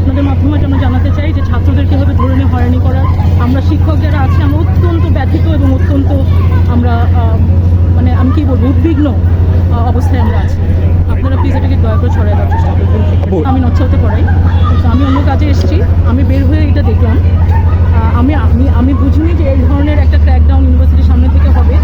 আপনাদের মাধ্যমে আমরা জানাতে চাই যে ছাত্রদেরকে এভাবে ধরে নিয়ে হয়রানি করার, আমরা শিক্ষক যারা আছি আমরা অত্যন্ত ব্যথিত এবং অত্যন্ত আমরা মানে আমি কি বলবো উদ্বিগ্ন অবস্থায় আমরা আছি। আপনারা প্লিজ এটাকে দয়া করে ছড়াই দেওয়ার চেষ্টা করবেন। আমি নচ্ছাতে পড়াই, তো আমি অন্য কাজে এসেছি, আমি বের হয়ে এটা দেখলাম। আমি আমি আমি বুঝিনি যে এই ধরনের একটা ক্র্যাকডাউন ইউনিভার্সিটির সামনে থেকে হবে।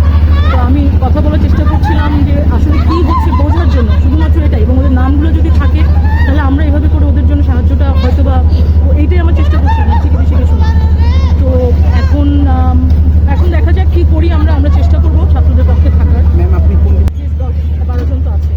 তো আমি কথা বলার চেষ্টা করছিলাম যে আসলে কী হচ্ছে বোঝার জন্য, শুধুমাত্র এটাই, এবং ওদের নামগুলো যদি থাকে তাহলে আমরা এভাবে করে ওদের জন্য সাহায্যটা হয়তো বা এইটাই আমার চেষ্টা করছিলাম, ঠিক বেশি কিছু না। তো এখন এখন দেখা যাক কী করি আমরা আমরা চেষ্টা করবো ছাত্রদের পক্ষে থাকার। ম্যাম আপনি কোন 10-12 জন তো আছে।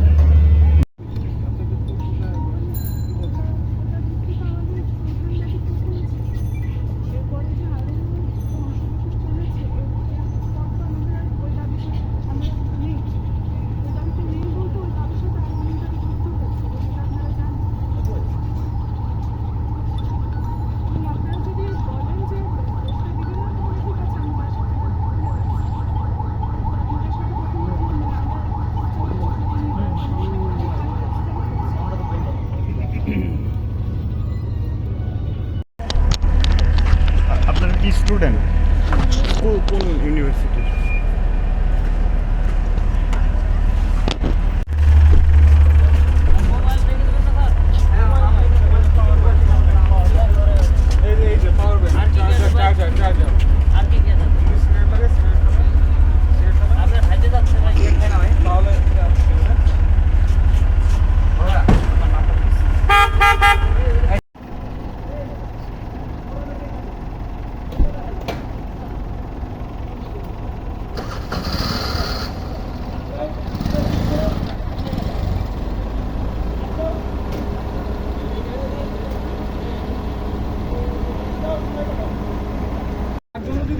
আপনারা কি স্টুডেন্ট কোন ইউনিভার্সিটির?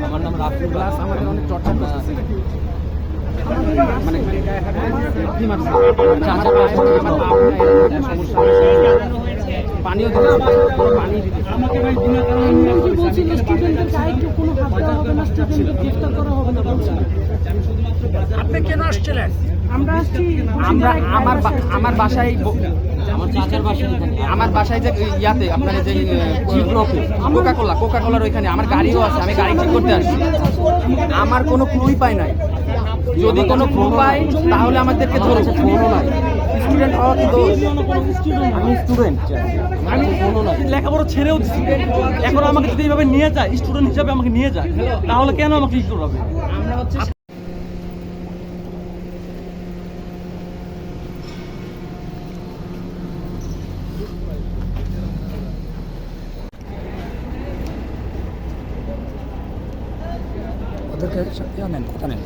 আমার নাম রাফিউল ক্লাস, আমাদের অনেক চর্চা করতেছে মানে কি মারছে সমস্যা পানিও দিতে পানি দিতে আমাকে ভাই বিনা কারণে বলছি স্টুডেন্টদের গায়ে কোনো হাত দেওয়া হবে না, স্টুডেন্টদের গ্রেফতার করা হবে না বলছি। আপনি কেন আসছিলেন? আমরা আসছি আমরা আমার বাসায় আমার বাসায় যে ইয়াতে আপনার যে কোকা কোলার ওইখানে আমার গাড়িও আছে, আমি গাড়ি ঠিক করতে আসছি। আমার কোনো ক্লুই পাই নাই, যদি কোনো ক্লু পাই তাহলে আমাদেরকে ধরেছে। ফোনও নাই, স্টুডেন্ট হওয়া কি দোষ? আমি স্টুডেন্ট, আমি লেখাপড়া ছেড়েও দিচ্ছি, এখন আমাকে যদি এইভাবে নিয়ে যায়, স্টুডেন্ট হিসাবে আমাকে নিয়ে যায়, তাহলে কেন আমাকে ই করবে? আমরা হচ্ছে ওদেরকে নেন, কথা নেন।